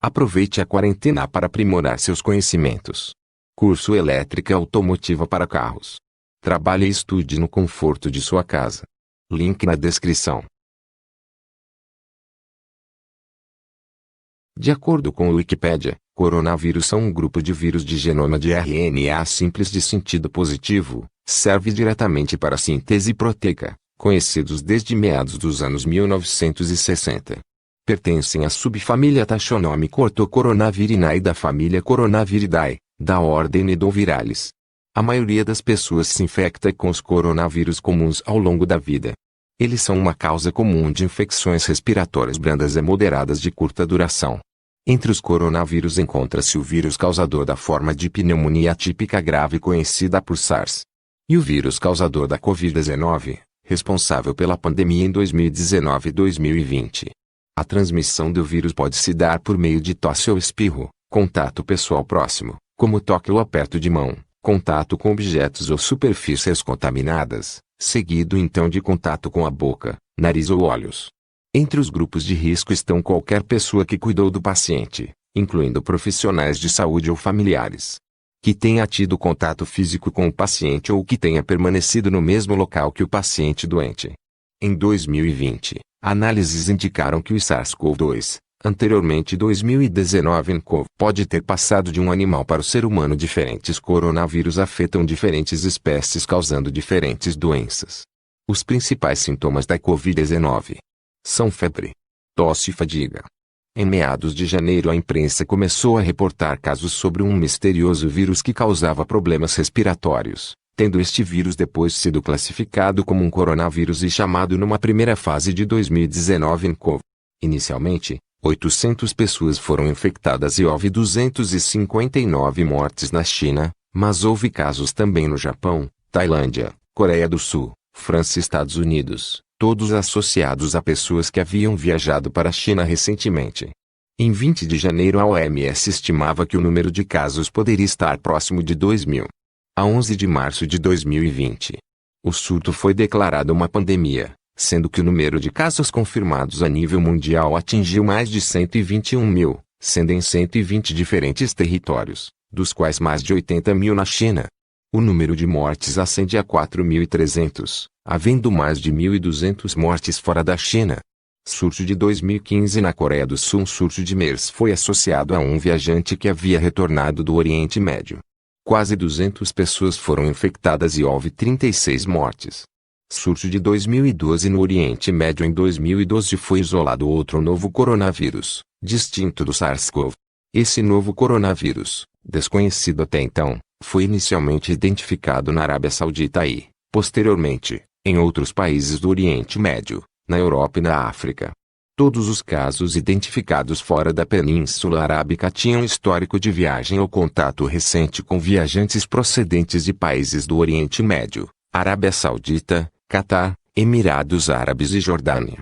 Aproveite a quarentena para aprimorar seus conhecimentos. Curso Elétrica Automotiva para Carros. Trabalhe e estude no conforto de sua casa. Link na descrição. De acordo com o Wikipedia, coronavírus são um grupo de vírus de genoma de RNA simples de sentido positivo, serve diretamente para a síntese proteica, conhecidos desde meados dos anos 1960. Pertencem à subfamília taxonômica Orthocoronavirinae da família Coronaviridae, da ordem Nidovirales. A maioria das pessoas se infecta com os coronavírus comuns ao longo da vida. Eles são uma causa comum de infecções respiratórias brandas e moderadas de curta duração. Entre os coronavírus encontra-se o vírus causador da forma de pneumonia atípica grave conhecida por SARS. E o vírus causador da Covid-19, responsável pela pandemia em 2019 e 2020. A transmissão do vírus pode se dar por meio de tosse ou espirro, contato pessoal próximo, como toque ou aperto de mão, contato com objetos ou superfícies contaminadas, seguido então de contato com a boca, nariz ou olhos. Entre os grupos de risco estão qualquer pessoa que cuidou do paciente, incluindo profissionais de saúde ou familiares, que tenha tido contato físico com o paciente ou que tenha permanecido no mesmo local que o paciente doente. Em 2020, análises indicaram que o SARS-CoV-2, anteriormente 2019 nCoV, pode ter passado de um animal para o ser humano. Diferentes coronavírus afetam diferentes espécies causando diferentes doenças. Os principais sintomas da Covid-19 são febre, tosse e fadiga. Em meados de janeiro a imprensa começou a reportar casos sobre um misterioso vírus que causava problemas respiratórios, tendo este vírus depois sido classificado como um coronavírus e chamado numa primeira fase de 2019 nCoV. Inicialmente, 800 pessoas foram infectadas e houve 259 mortes na China, mas houve casos também no Japão, Tailândia, Coreia do Sul, França e Estados Unidos, todos associados a pessoas que haviam viajado para a China recentemente. Em 20 de janeiro a OMS estimava que o número de casos poderia estar próximo de 2.000. A 11 de março de 2020, o surto foi declarado uma pandemia, sendo que o número de casos confirmados a nível mundial atingiu mais de 121.000, sendo em 120 diferentes territórios, dos quais mais de 80.000 na China. O número de mortes ascende a 4.300, havendo mais de 1.200 mortes fora da China. Surto de 2015 na Coreia do Sul. Um surto de MERS foi associado a um viajante que havia retornado do Oriente Médio. Quase 200 pessoas foram infectadas e houve 36 mortes. Surto de 2012 no Oriente Médio. Em 2012 foi isolado outro novo coronavírus, distinto do SARS-CoV. Esse novo coronavírus, desconhecido até então, foi inicialmente identificado na Arábia Saudita e, posteriormente, em outros países do Oriente Médio, na Europa e na África. Todos os casos identificados fora da Península Arábica tinham histórico de viagem ou contato recente com viajantes procedentes de países do Oriente Médio, Arábia Saudita, Catar, Emirados Árabes e Jordânia.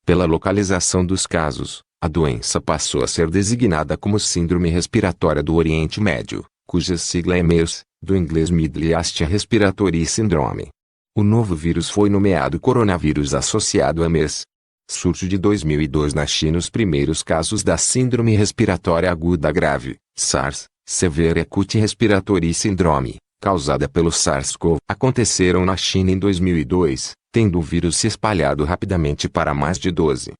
Pela localização dos casos, a doença passou a ser designada como Síndrome Respiratória do Oriente Médio, cuja sigla é MERS, do inglês Middle East Respiratory Syndrome. O novo vírus foi nomeado coronavírus associado a MERS. Surto de 2002 na China. Os primeiros casos da Síndrome Respiratória Aguda Grave, SARS, Severe Acute Respiratory Syndrome, causada pelo SARS-CoV, aconteceram na China em 2002, tendo o vírus se espalhado rapidamente para mais de 12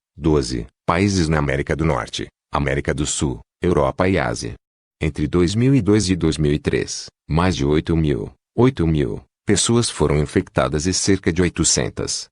países na América do Norte, América do Sul, Europa e Ásia. Entre 2002 e 2003, mais de 8.000 pessoas foram infectadas e cerca de 800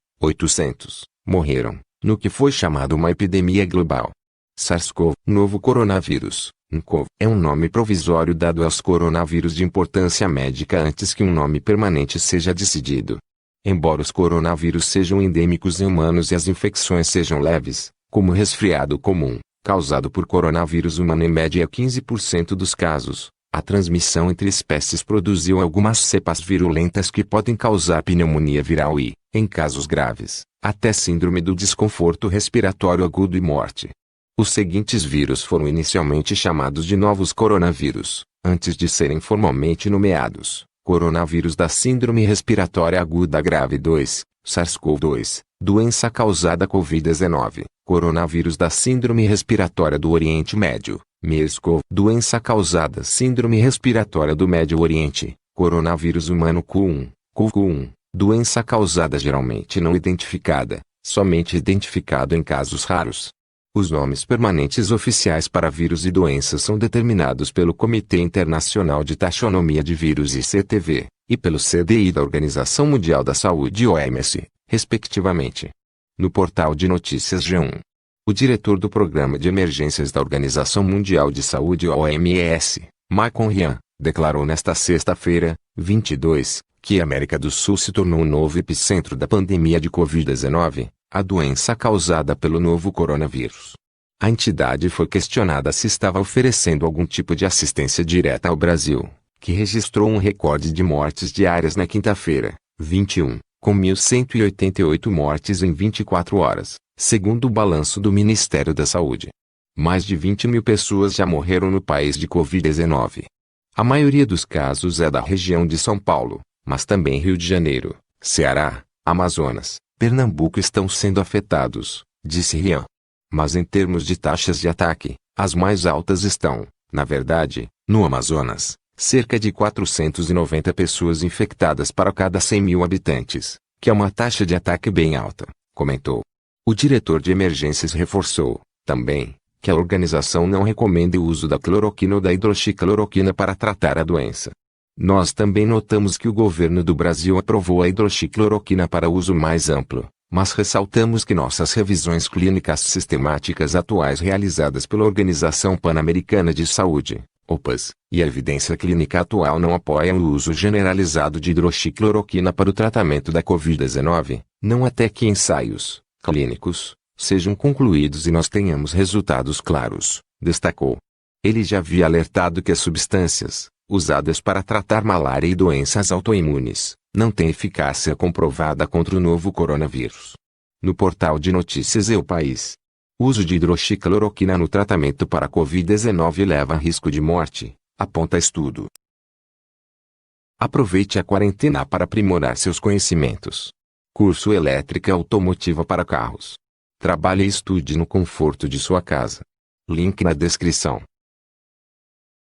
morreram, no que foi chamado uma epidemia global. SARS-CoV, novo coronavírus, nCoV, é um nome provisório dado aos coronavírus de importância médica antes que um nome permanente seja decidido. Embora os coronavírus sejam endêmicos em humanos e as infecções sejam leves, como resfriado comum, causado por coronavírus humano em média 15% dos casos, a transmissão entre espécies produziu algumas cepas virulentas que podem causar pneumonia viral e, em casos graves, até síndrome do desconforto respiratório agudo e morte. Os seguintes vírus foram inicialmente chamados de novos coronavírus, antes de serem formalmente nomeados: coronavírus da Síndrome Respiratória Aguda Grave 2, SARS-CoV-2, doença causada Covid-19, coronavírus da Síndrome Respiratória do Oriente Médio, MERS-CoV, doença causada síndrome respiratória do Médio Oriente, coronavírus humano Q1, CoV-1, doença causada geralmente não identificada, somente identificado em casos raros. Os nomes permanentes oficiais para vírus e doenças são determinados pelo Comitê Internacional de Taxonomia de Vírus (ICTV) e pelo CDI da Organização Mundial da Saúde (OMS), respectivamente. No portal de notícias G1, o diretor do Programa de Emergências da Organização Mundial de Saúde (OMS), Michael Ryan, declarou nesta sexta-feira, 22, que a América do Sul se tornou o novo epicentro da pandemia de Covid-19, a doença causada pelo novo coronavírus. A entidade foi questionada se estava oferecendo algum tipo de assistência direta ao Brasil, que registrou um recorde de mortes diárias na quinta-feira, 21, com 1.188 mortes em 24 horas, segundo o balanço do Ministério da Saúde. Mais de 20 mil pessoas já morreram no país de Covid-19. A maioria dos casos é da região de São Paulo, mas também Rio de Janeiro, Ceará, Amazonas, Pernambuco estão sendo afetados, disse Ryan. Mas em termos de taxas de ataque, as mais altas estão, na verdade, no Amazonas, cerca de 490 pessoas infectadas para cada 100 mil habitantes, que é uma taxa de ataque bem alta, comentou. O diretor de emergências reforçou, também, que a organização não recomenda o uso da cloroquina ou da hidroxicloroquina para tratar a doença. Nós também notamos que o governo do Brasil aprovou a hidroxicloroquina para uso mais amplo, mas ressaltamos que nossas revisões clínicas sistemáticas atuais realizadas pela Organização Pan-Americana de Saúde, OPAS, e a evidência clínica atual não apoiam o uso generalizado de hidroxicloroquina para o tratamento da Covid-19, não até que ensaios clínicos sejam concluídos e nós tenhamos resultados claros, destacou. Ele já havia alertado que as substâncias usadas para tratar malária e doenças autoimunes não têm eficácia comprovada contra o novo coronavírus. No portal de notícias O País, o uso de hidroxicloroquina no tratamento para Covid-19 leva a risco de morte, aponta estudo. Aproveite a quarentena para aprimorar seus conhecimentos. Curso Elétrica Automotiva para Carros. Trabalhe e estude no conforto de sua casa. Link na descrição.